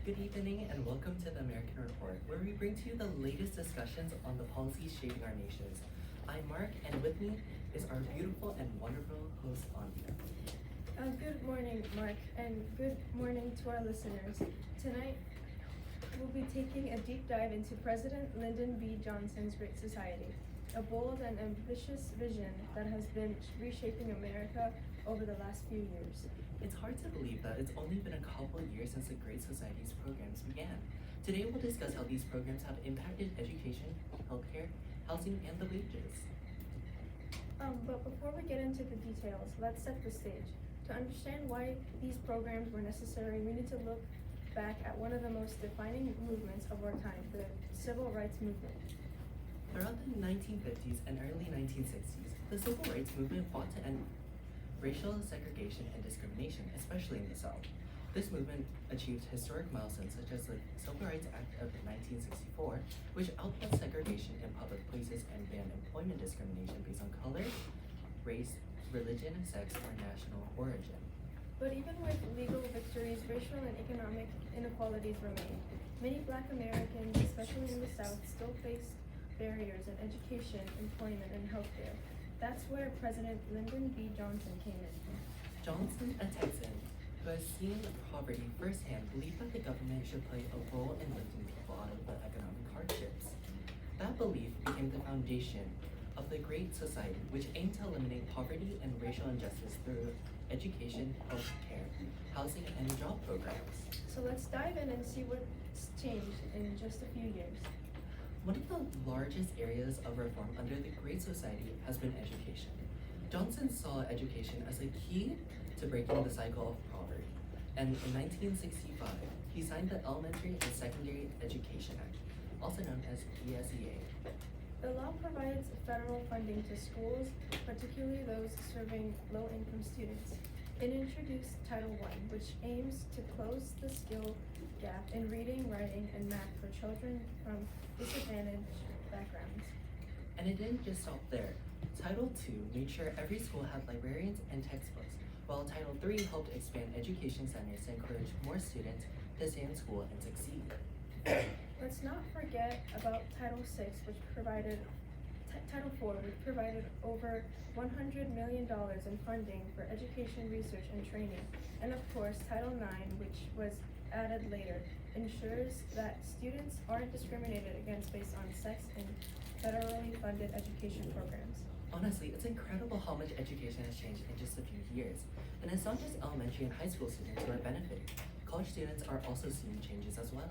Good evening and welcome to the American Report, where we bring to you the latest discussions on the policies shaping our nations. I'm Mark, and with me is our beautiful and wonderful host, Andrea. Good morning, Mark, and good morning to our listeners. Tonight, we'll be taking a deep dive into President Lyndon B. Johnson's Great Society, a bold and ambitious vision that has been reshaping America over the last few years. It's hard to believe that it's only been a couple of years since the Great Society's programs began. Today we'll discuss how these programs have impacted education, healthcare, housing, and the wages. But before we get into the details, let's set the stage. To understand why these programs were necessary, we need to look back at one of the most defining movements of our time, the Civil Rights Movement. Throughout the 1950s and early 1960s, the Civil Rights Movement fought to end racial segregation and discrimination, especially in the South. This movement achieved historic milestones such as the Civil Rights Act of 1964, which outlawed segregation in public places and banned employment discrimination based on color, race, religion, sex, or national origin. But even with legal victories, racial and economic inequalities remain. Many Black Americans, especially in the South, still faced barriers in education, employment, and healthcare. That's where President Lyndon B. Johnson came in. Johnson, a Texan who has seen poverty firsthand, believed that the government should play a role in lifting people out of the economic hardships. That belief became the foundation of the Great Society, which aimed to eliminate poverty and racial injustice through education, healthcare, housing, and job programs. So let's dive in and see what's changed in just a few years. One of the largest areas of reform under the Great Society has been education. Johnson saw education as a key to breaking the cycle of poverty, and in 1965, he signed the Elementary and Secondary Education Act, also known as ESEA. The law provides federal funding to schools, particularly those serving low-income students. It introduced Title I, which aims to close the skill gap in reading, writing, and math for children from disadvantaged backgrounds. And it didn't just stop there. Title II made sure every school had librarians and textbooks, while Title III helped expand education centers to encourage more students to stay in school and succeed. Let's not forget about Title IV, which provided over $100 million in funding for education, research, and training. And of course, Title IX, which was added later, ensures that students aren't discriminated against based on sex in federally funded education programs. Honestly, it's incredible how much education has changed in just a few years. And it's not just elementary and high school students who are benefiting. College students are also seeing changes as well.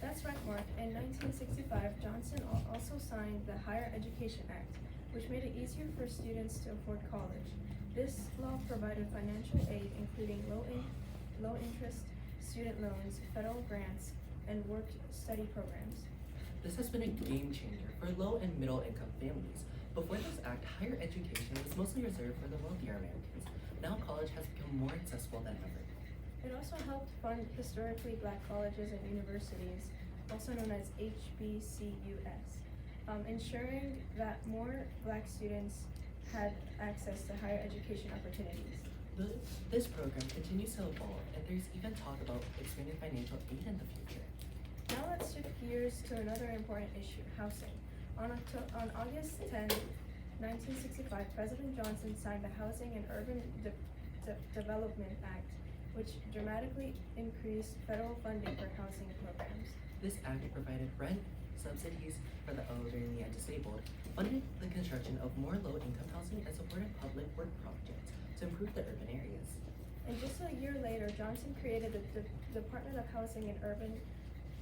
That's right, Mark. In 1965, Johnson also signed the Higher Education Act, which made it easier for students to afford college. This law provided financial aid, including low interest student loans, federal grants, and work-study programs. This has been a game changer for low and middle income families. Before this act, higher education was mostly reserved for the wealthier Americans. Now college has become more accessible than ever. It also helped fund historically Black colleges and universities, also known as HBCUs, ensuring that more Black students had access to higher education opportunities. This program continues to evolve, and there's even talk about expanding financial aid in the future. Now let's shift gears to another important issue, housing. On August 10, 1965, President Johnson signed the Housing and Urban Development Act, which dramatically increased federal funding for housing programs. This act provided rent subsidies for the elderly and disabled, funded the construction of more low-income housing, and supported public work projects to improve the urban areas. And just a year later, Johnson created the Department of Housing and Urban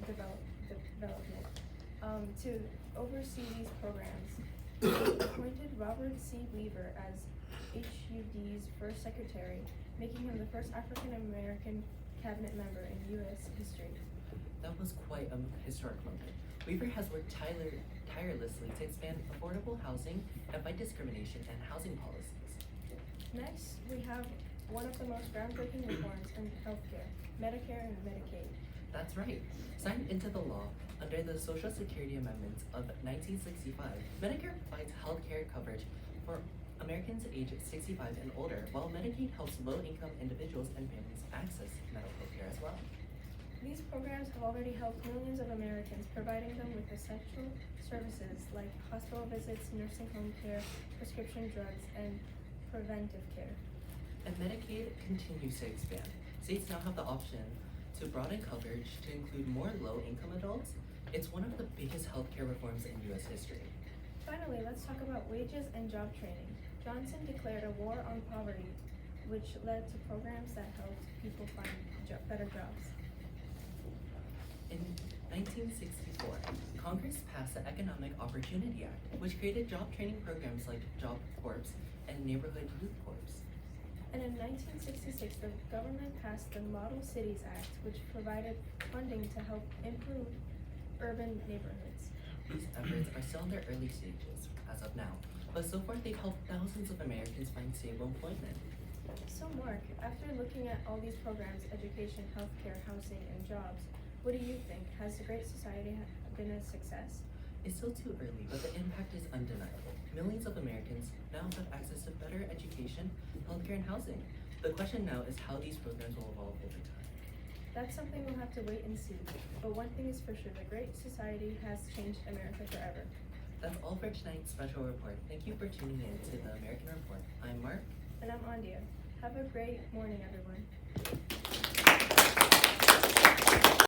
Development to oversee these programs. He appointed Robert C. Weaver as HUD's first secretary, making him the first African American cabinet member in U.S. history. That was quite a historic moment. Weaver has worked tirelessly to expand affordable housing and fight discrimination and housing policies. Next, we have one of the most groundbreaking reforms in healthcare, Medicare and Medicaid. That's right. Signed into the law under the Social Security Amendments of 1965, Medicare provides health care coverage for Americans aged 65 and older, while Medicaid helps low-income individuals and families access medical care as well. These programs have already helped millions of Americans, providing them with essential services like hospital visits, nursing home care, prescription drugs, and preventive care. And Medicaid continues to expand. States now have the option to broaden coverage to include more low-income adults. It's one of the biggest healthcare reforms in U.S. history. Finally, let's talk about wages and job training. Johnson declared a war on poverty, which led to programs that helped people find better jobs. In 1964, Congress passed the Economic Opportunity Act, which created job training programs like Job Corps and Neighborhood Youth Corps. And in 1966, the government passed the Model Cities Act, which provided funding to help improve urban neighborhoods. These efforts are still in their early stages as of now, but so far they've helped thousands of Americans find stable employment. So Mark, after looking at all these programs, education, healthcare, housing, and jobs, what do you think? Has the Great Society been a success? It's still too early, but the impact is undeniable. Millions of Americans now have access to better education, healthcare, and housing. The question now is how these programs will evolve over time. That's something we'll have to wait and see. But one thing is for sure, the Great Society has changed America forever. That's all for tonight's special report. Thank you for tuning in to the American Report. I'm Mark. And I'm Andia. Have a great morning, everyone.